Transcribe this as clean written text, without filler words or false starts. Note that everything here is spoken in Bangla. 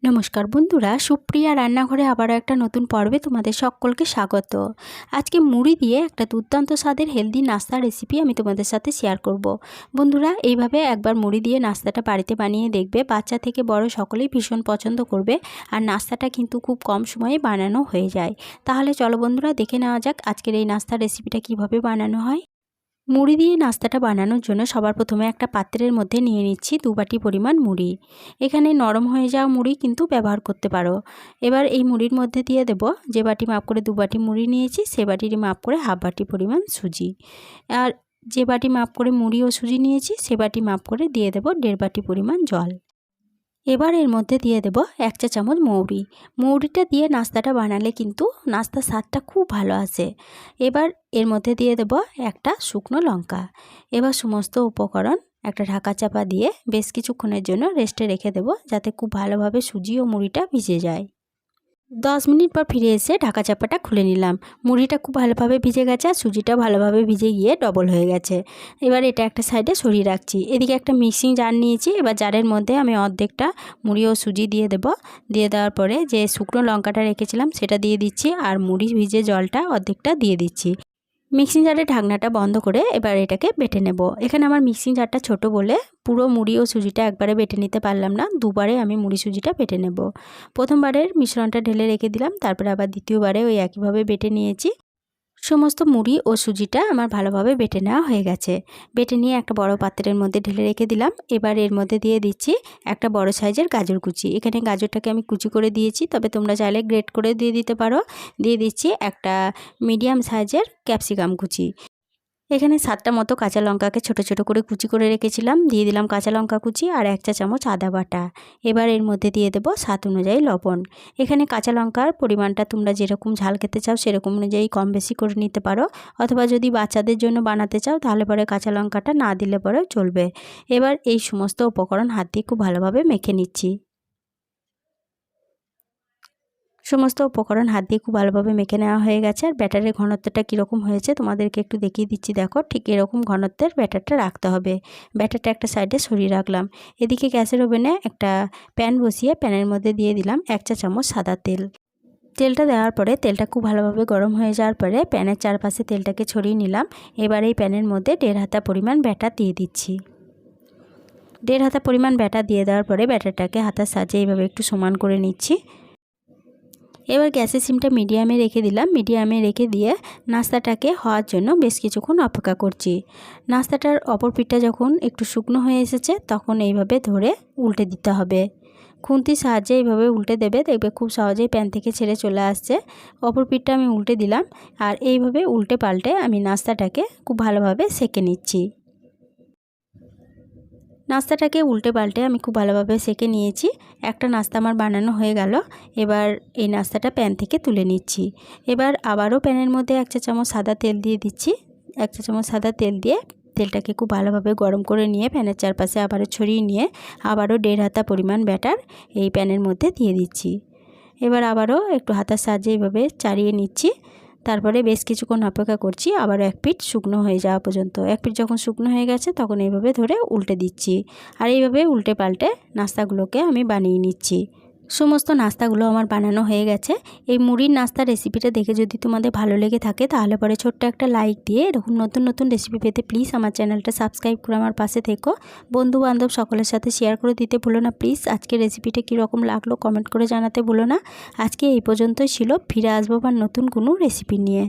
নমস্কার বন্ধুরা, সুপ্রিয়া রান্নাঘরে আবারও একটা নতুন পর্বে তোমাদের সকলকে স্বাগত। আজকে মুড়ি দিয়ে একটা দুর্দান্ত স্বাদের হেলদি নাস্তা রেসিপি আমি তোমাদের সাথে শেয়ার করব। বন্ধুরা, এইভাবে একবার মুড়ি দিয়ে নাস্তাটা বাড়িতে বানিয়ে দেখবে, বাচ্চা থেকে বড় সকলেই ভীষণ পছন্দ করবে। আর নাস্তাটা কিন্তু খুব কম সময়ে বানানো হয়ে যায়। তাহলে চলো বন্ধুরা, দেখে নেওয়া যাক আজকের এই নাস্তার রেসিপিটা কিভাবে বানানো হয়। মুড়ি দিয়ে নাস্তাটা বানানোর জন্য সবার প্রথমে একটা পাত্রের মধ্যে নিয়ে নিচ্ছি 2 বাটি পরিমাণ মুড়ি। এখানে নরম হয়ে যাওয়া মুড়ি কিন্তু ব্যবহার করতে পারো। এবার এই মুড়ির মধ্যে দিয়ে দেব, যে বাটি মাপ করে 2 বাটি মুড়ি নিয়েছি সে বাটির মাপ করে হাফ বাটি পরিমাণ সুজি। আর যে বাটি মাপ করে মুড়ি ও সুজি নিয়েছি সে বাটি মাপ করে দিয়ে দেব 1.5 বাটি পরিমাণ জল। এবার এর মধ্যে দিয়ে দেব 1 চা চামচ মৌরি। মৌরিটা দিয়ে নাস্তাটা বানালে কিন্তু নাস্তার স্বাদটা খুব ভালো আসে। এবার এর মধ্যে দিয়ে দেব একটা শুকনো লঙ্কা। এবার সমস্ত উপকরণ একটা ঢাকা চাপা দিয়ে বেশ কিছুক্ষণের জন্য রেস্টে রেখে দেব, যাতে খুব ভালোভাবে সুজি ও মুড়িটা ভিজে যায়। 10 মিনিট পর ফিরে এসে ঢাকা চাপাটা খুলে নিলাম। মুড়িটা খুব ভালোভাবে ভিজে গেছে আর সুজিটা ভালোভাবে ভিজে গিয়ে ডবল হয়ে গেছে। এবার এটা একটা সাইডে সরিয়ে রাখছি। এদিকে একটা মিক্সিং জার নিয়েছি। এবার জারের মধ্যে আমি অর্ধেকটা মুড়ি ও সুজি দিয়ে দেব। দিয়ে দেওয়ার পরে যে শুকনো লঙ্কাটা রেখেছিলাম সেটা দিয়ে দিচ্ছি, আর মুড়ি ভিজে জলটা অর্ধেকটা দিয়ে দিচ্ছি। মিক্সিং জারের ঢাকনাটা বন্ধ করে এবার এটাকে বেটে নেব। এখানে আমার মিক্সিং জারটা ছোট বলে পুরো মুড়ি ও সুজিটা একবারে বেটে নিতে পারলাম না, দুবারে আমি মুড়ি সুজিটা বেটে নেব। প্রথমবারের মিশ্রণটা ঢেলে রেখে দিলাম, তারপরে আবার দ্বিতীয়বারে ওই একইভাবে বেটে নিয়েছি। সমস্ত মুড়ি ও সুজিটা আমার ভালোভাবে বেটে নেওয়া হয়ে গেছে। বেটে নিয়ে একটা বড় পাত্রের মধ্যে ঢেলে রেখে দিলাম। এবার এর মধ্যে দিয়ে দিচ্ছি একটা বড় সাইজের গাজর কুচি। এখানে গাজরটাকে আমি কুচি করে দিয়েছি, তবে তোমরা চাইলে গ্রেট করে দিয়ে দিতে পারো। দিয়ে দিচ্ছি একটা মিডিয়াম সাইজের ক্যাপসিকাম কুচি। এখানে 7টা মতো কাঁচা লঙ্কাকে ছোট ছোট করে কুচি করে রেখেছিলাম। দিয়ে দিলাম কাঁচা লঙ্কা কুচি আর 1 চা চামচ আদা বাটা। এবার এর মধ্যে দিয়ে দেব স্বাদ অনুযায়ী লবণ। এখানে কাঁচা লঙ্কার পরিমাণটা তোমরা যেরকম ঝাল খেতে চাও সেরকম অনুযায়ী কম বেশি করে নিতে পারো, অথবা যদি বাচ্চাদের জন্য বানাতে চাও তাহলে পরে কাঁচা লঙ্কাটা না দিলে পরেও চলবে। এবার এই সমস্ত উপকরণ হাত দিয়ে খুব ভালোভাবে মেখে নিচ্ছি। সমস্ত উপকরণ হাত দিয়ে খুব ভালোভাবে মেখে নেওয়া হয়ে গেছে। আর ব্যাটারের ঘনত্বটা কীরকম হয়েছে তোমাদেরকে একটু দেখিয়ে দিচ্ছি। দেখো, ঠিক এরকম ঘনত্বের ব্যাটারটা রাখতে হবে। ব্যাটারটা একটা সাইডে সরিয়ে রাখলাম। এদিকে গ্যাসের ওভেনে একটা প্যান বসিয়ে প্যানের মধ্যে দিয়ে দিলাম 1 চা চামচ সাদা তেল। তেলটা দেওয়ার পরে তেলটা খুব ভালোভাবে গরম হয়ে যাওয়ার পরে প্যানের চারপাশে তেলটাকে ছড়িয়ে নিলাম। এবার এই প্যানের মধ্যে 1.5 হাতা পরিমাণ ব্যাটার দিয়ে দিচ্ছি। 1.5 হাতা পরিমাণ ব্যাটার দিয়ে দেওয়ার পরে ব্যাটারটাকে হাতার সাহায্যে এইভাবে একটু সমান করে নিচ্ছি। এবার গ্যাসের সিমটা মিডিয়ামে রেখে দিলাম। মিডিয়ামে রেখে দিয়ে নাস্তাটাকে হওয়ার জন্য বেশ কিছুক্ষণ অপেক্ষা করছি। নাস্তাটার অপর পিঠটা যখন একটু শুকনো হয়ে এসেছে তখন এইভাবে ধরে উল্টে দিতে হবে। খুন্তির সাহায্যে এইভাবে উল্টে দেবে, দেখবে খুব সহজেই প্যান থেকে ছেড়ে চলে আসছে। অপর পিঠটা আমি উল্টে দিলাম, আর এইভাবে উল্টে পাল্টে আমি নাস্তাটাকে খুব ভালোভাবে সেঁকে নিচ্ছি। নাস্তাটাকে উল্টে পাল্টে আমি খুব ভালোভাবে সেঁকে নিয়েছি। একটা নাস্তা আমার বানানো হয়ে গেল। এবার এই নাস্তাটা প্যান থেকে তুলে নিচ্ছি। এবার আবারও প্যানের মধ্যে 1 চা চামচ সাদা তেল দিয়ে দিচ্ছি। 1 চা চামচ সাদা তেল দিয়ে তেলটাকে খুব ভালোভাবে গরম করে নিয়ে প্যানের চারপাশে আবারও ছড়িয়ে নিয়ে আবারও 1.5 হাতা পরিমাণ ব্যাটার এই প্যানের মধ্যে দিয়ে দিচ্ছি। এবার আবারও একটু হাতার সাহায্যে এইভাবে চাড়িয়ে নিচ্ছি। তারপরে বেশ কিছুক্ষণ অপেক্ষা করছি আবারও এক পিঠ শুকনো হয়ে যাওয়া পর্যন্ত। এক পিঠ যখন শুকনো হয়ে গেছে তখন এইভাবে ধরে উল্টে দিচ্ছি। আর এইভাবে উল্টে পাল্টে নাস্তাগুলোকে আমি বানিয়ে নিচ্ছি। সমস্ত নাস্তাগুলো আমার বানানো হয়ে গেছে। এই মুড়ির নাস্তার রেসিপিটা দেখে যদি তোমাদের ভালো লেগে থাকে তাহলে পরে ছোট্ট একটা লাইক দিয়ে এরকম নতুন নতুন রেসিপি পেতে প্লিজ আমার চ্যানেলটা সাবস্ক্রাইব করে আমার পাশে থেকো। বন্ধু বান্ধব সকলের সাথে শেয়ার করে দিতে ভুলো না প্লিজ। আজকের রেসিপিটা কীরকম লাগলো কমেন্ট করে জানাতে ভুলো না। আজকে এই পর্যন্তই ছিল। ফিরে আসবো আবার নতুন কোনো রেসিপি নিয়ে।